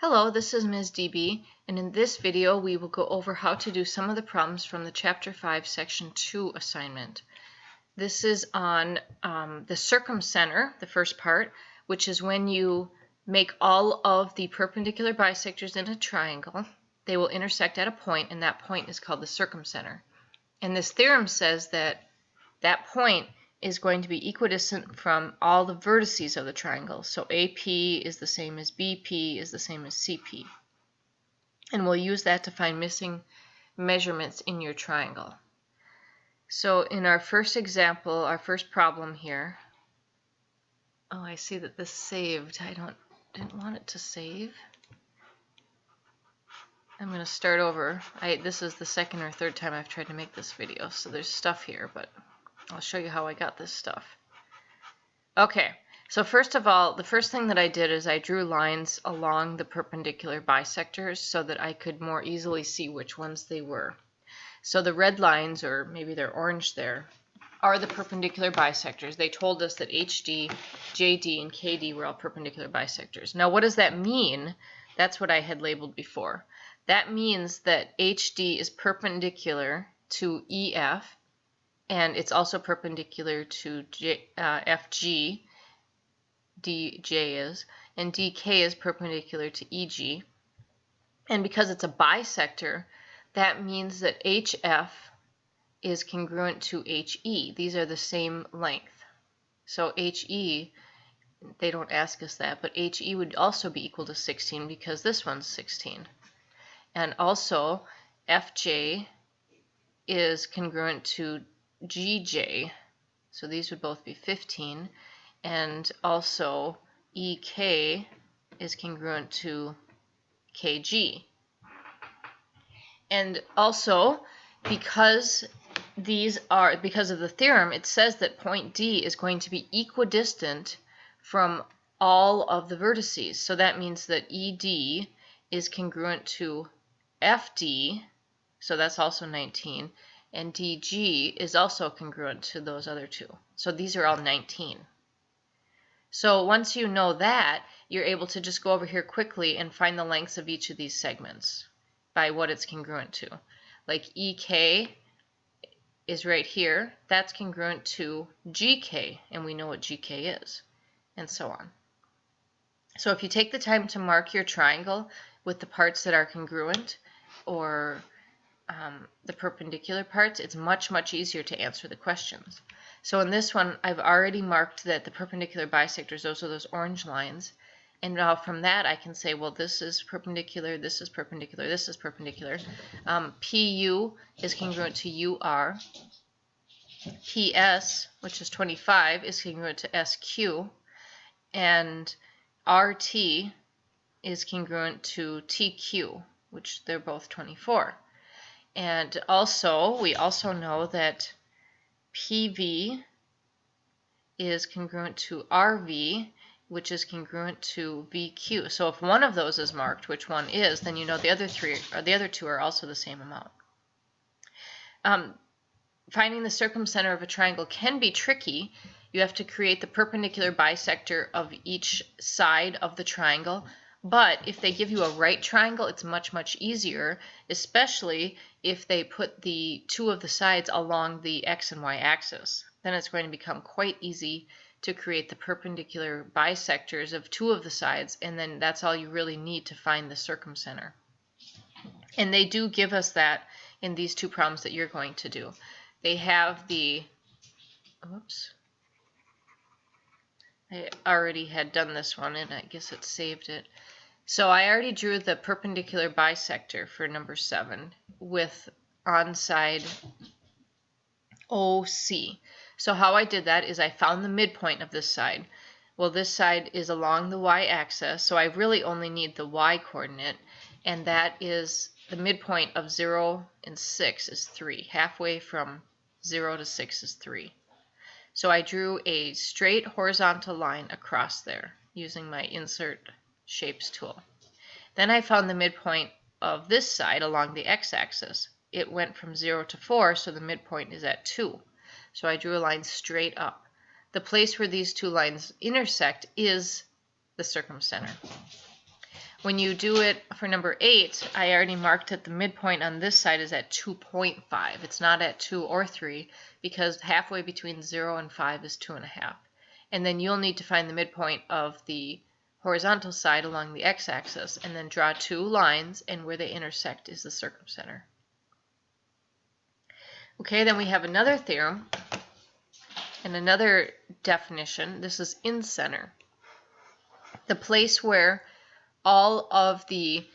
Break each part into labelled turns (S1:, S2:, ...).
S1: Hello, this is Ms. DB, and in this video we will go over how to do some of the problems from the Chapter 5 Section 2 assignment. This is on the circumcenter, the first part, which is when you make all of the perpendicular bisectors in a triangle. They will intersect at a point, and that point is called the circumcenter. And this theorem says that that point is going to be equidistant from all the vertices of the triangle. So AP is the same as BP is the same as CP. And we'll use that to find missing measurements in your triangle. So in our first example, our first problem here, oh, I see that this saved. I didn't want it to save. I'm going to start over. This is the second or third time I've tried to make this video, so there's stuff here, but I'll show you how I got this stuff. Okay, so first of all, the first thing that I did is I drew lines along the perpendicular bisectors so that I could more easily see which ones they were. So the red lines, or maybe they're orange there, are the perpendicular bisectors. They told us that HD, JD, and KD were all perpendicular bisectors. Now what does that mean? That's what I had labeled before. That means that HD is perpendicular to EF, and it's also perpendicular to FG, DJ is, and DK is perpendicular to EG. And because it's a bisector, that means that HF is congruent to HE. These are the same length. So HE, they don't ask us that, but HE would also be equal to 16 because this one's 16. And also FJ is congruent to GJ, so these would both be 15, and also EK is congruent to KG. And also, because of the theorem, it says that point D is going to be equidistant from all of the vertices. So that means that ED is congruent to FD, so that's also 19, and DG is also congruent to those other two. So these are all 19. So once you know that, you're able to just go over here quickly and find the lengths of each of these segments by what it's congruent to. Like EK is right here. That's congruent to GK, and we know what GK is, and so on. So if you take the time to mark your triangle with the parts that are congruent, or the perpendicular parts, it's much, much easier to answer the questions. So in this one, I've already marked that the perpendicular bisectors, those are those orange lines. And now from that, I can say, well, this is perpendicular, this is perpendicular, this is perpendicular. PU is congruent to UR. PS, which is 25, is congruent to SQ. And RT is congruent to TQ, which they're both 24. And also, we also know that PV is congruent to RV, which is congruent to VQ. So if one of those is marked, which one is, then you know the other two are also the same amount. Finding the circumcenter of a triangle can be tricky. You have to create the perpendicular bisector of each side of the triangle. But if they give you a right triangle, it's much, much easier, especially if they put the two of the sides along the X and Y axis. Then it's going to become quite easy to create the perpendicular bisectors of two of the sides, and then that's all you really need to find the circumcenter. And they do give us that in these two problems that you're going to do. They have the, oops, I already had done this one, and I guess it saved it. So I already drew the perpendicular bisector for number 7 with on side OC. So how I did that is I found the midpoint of this side. Well, this side is along the y-axis, so I really only need the y-coordinate, and that is the midpoint of 0 and 6 is 3. Halfway from 0 to 6 is 3. So I drew a straight horizontal line across there using my insert shapes tool. Then I found the midpoint of this side along the x-axis. It went from 0 to 4, so the midpoint is at 2. So I drew a line straight up. The place where these two lines intersect is the circumcenter. When you do it for number 8, I already marked that the midpoint on this side is at 2.5. It's not at 2 or 3 because halfway between 0 and 5 is 2.5. And then you'll need to find the midpoint of the horizontal side along the x-axis and then draw 2 lines, and where they intersect is the circumcenter. Okay, then we have another theorem and another definition. This is incenter. The place where all of the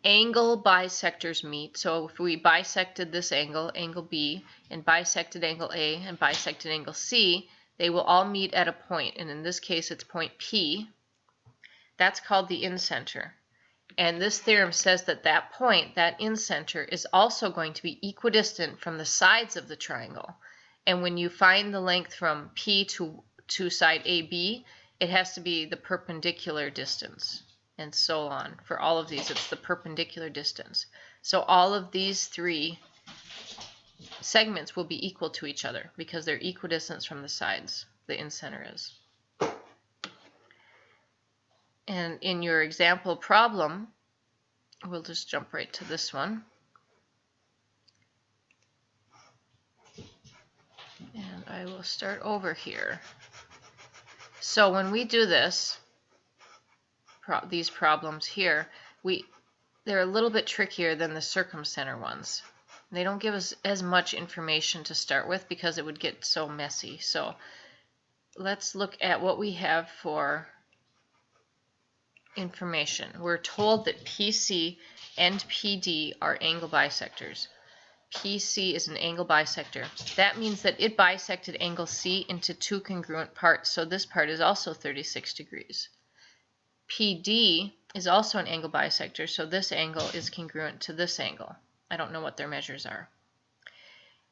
S1: angle bisectors meet. So if we bisected this angle, angle B, and bisected angle A, and bisected angle C, they will all meet at a point. And in this case, it's point P. That's called the incenter. And this theorem says that that point, that incenter, is also going to be equidistant from the sides of the triangle. And when you find the length from P to side AB, it has to be the perpendicular distance. And so on. For all of these, it's the perpendicular distance. So all of these 3 segments will be equal to each other because they're equidistant from the sides. The incenter is. And in your example problem, we'll just jump right to this one. And I will start over here. So when we do this, these problems here, they're a little bit trickier than the circumcenter ones. They don't give us as much information to start with because it would get so messy. So let's look at what we have for information. We're told that PC and PD are angle bisectors. PC is an angle bisector. That means that it bisected angle C into 2 congruent parts. So this part is also 36 degrees. PD is also an angle bisector, so this angle is congruent to this angle. I don't know what their measures are.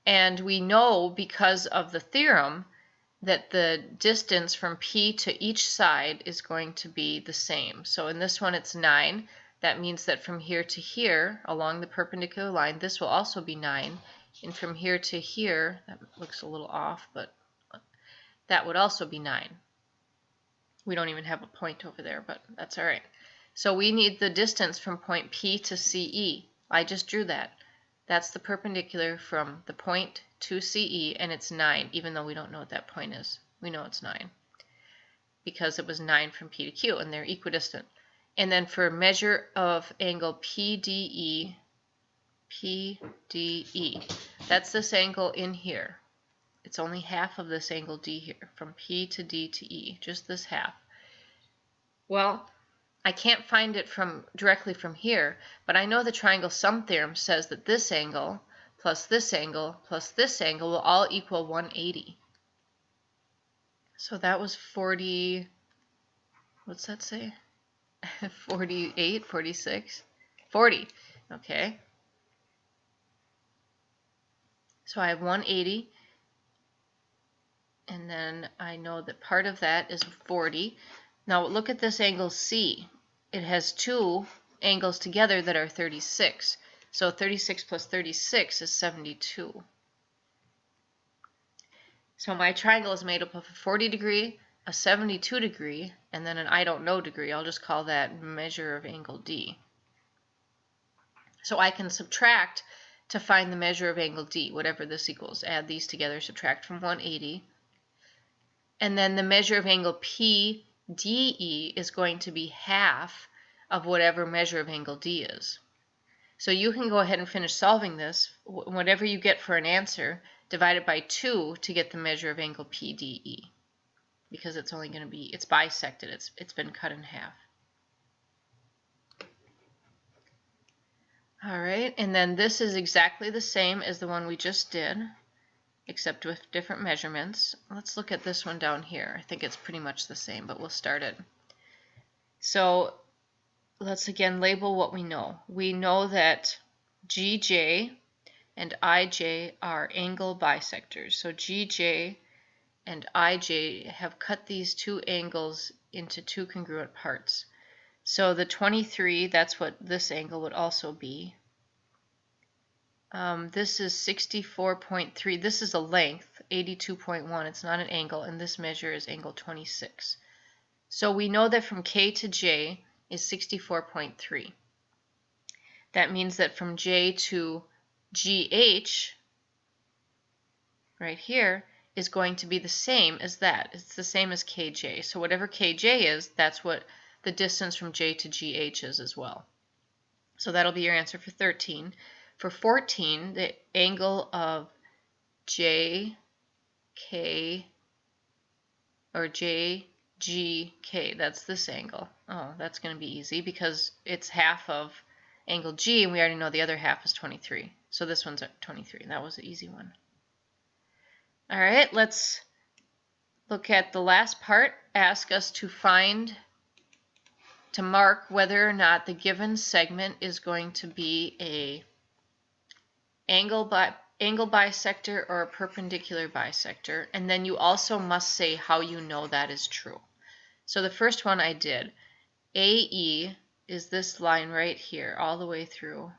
S1: And we know because of the theorem that the distance from P to each side is going to be the same. So in this one it's 9. That means that from here to here, along the perpendicular line, this will also be 9. And from here to here, that looks a little off, but that would also be 9. We don't even have a point over there, but that's all right. So we need the distance from point P to CE. I just drew that. That's the perpendicular from the point to CE, and it's 9, even though we don't know what that point is. We know it's 9 because it was 9 from P to Q, and they're equidistant. And then for measure of angle PDE, that's this angle in here. It's only half of this angle D here, from P to D to E, just this half. Well, I can't find it directly from here, but I know the triangle sum theorem says that this angle plus this angle plus this angle will all equal 180. So that was 40, what's that say? 48, 46, 40, okay. So I have 180. And then I know that part of that is 40. Now look at this angle C. It has 2 angles together that are 36. So 36 plus 36 is 72. So my triangle is made up of a 40 degree, a 72 degree, and then an I don't know degree. I'll just call that measure of angle D. So I can subtract to find the measure of angle D, whatever this equals. Add these together, subtract from 180. And then the measure of angle PDE is going to be half of whatever measure of angle D is. So you can go ahead and finish solving this. Whatever you get for an answer, divide it by 2 to get the measure of angle PDE. Because it's only going to be, it's bisected, it's been cut in half. Alright, and then this is exactly the same as the one we just did, except with different measurements. Let's look at this one down here. I think it's pretty much the same, but we'll start it. So let's again label what we know. We know that GJ and IJ are angle bisectors. So GJ and IJ have cut these 2 angles into 2 congruent parts. So the 23, that's what this angle would also be. This is 64.3. This is a length, 82.1. It's not an angle, and this measure is angle 26. So we know that from K to J, is 64.3. That means that from J to GH, right here, is going to be the same as that. It's the same as KJ. So whatever KJ is, that's what the distance from J to GH is as well. So that'll be your answer for 13. For 14, the angle of JK or JGK, that's this angle. Oh, that's going to be easy because it's half of angle G, and we already know the other half is 23. So this one's at 23. That was an easy one. All right, let's look at the last part. Ask us to mark whether or not the given segment is going to be a angle bisector or a perpendicular bisector, and then you also must say how you know that is true. So the first one I did, AE is this line right here all the way through,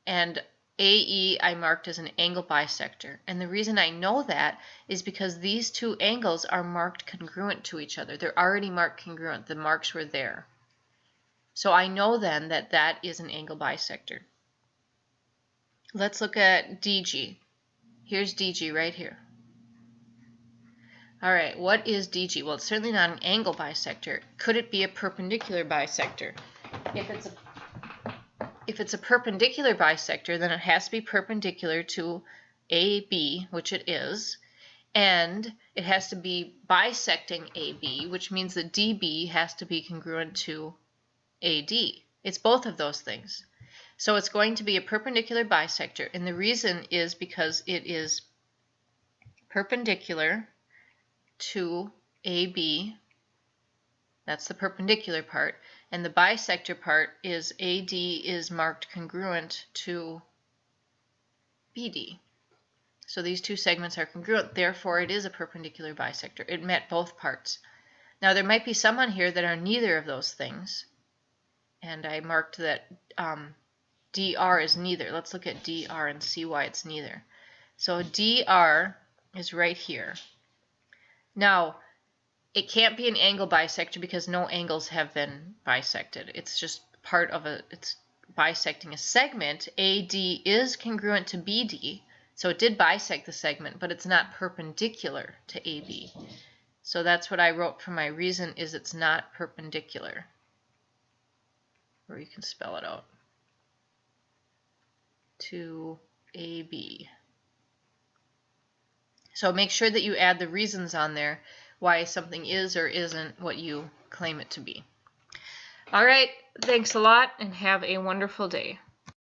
S1: and AE I marked as an angle bisector, and the reason I know that is because these two angles are marked congruent to each other. They're already marked congruent. The marks were there. So I know then that that is an angle bisector. Let's look at DG. Here's DG right here. All right, what is DG? Well, it's certainly not an angle bisector. Could it be a perpendicular bisector? If it's a perpendicular bisector, then it has to be perpendicular to AB, which it is, and it has to be bisecting AB, which means that DB has to be congruent to AD. It's both of those things. So it's going to be a perpendicular bisector, and the reason is because it is perpendicular to AB. That's the perpendicular part. And the bisector part is AD is marked congruent to BD. So these two segments are congruent, therefore it is a perpendicular bisector. It met both parts. Now there might be some on here that are neither of those things, and I marked that DR is neither. Let's look at DR and see why it's neither. So DR is right here. Now, it can't be an angle bisector because no angles have been bisected. It's just part of it's bisecting a segment. AD is congruent to BD, so it did bisect the segment, but it's not perpendicular to AB. So that's what I wrote for my reason is it's not perpendicular. Or you can spell it out. To AB. So make sure that you add the reasons on there why something is or isn't what you claim it to be. All right, thanks a lot and have a wonderful day.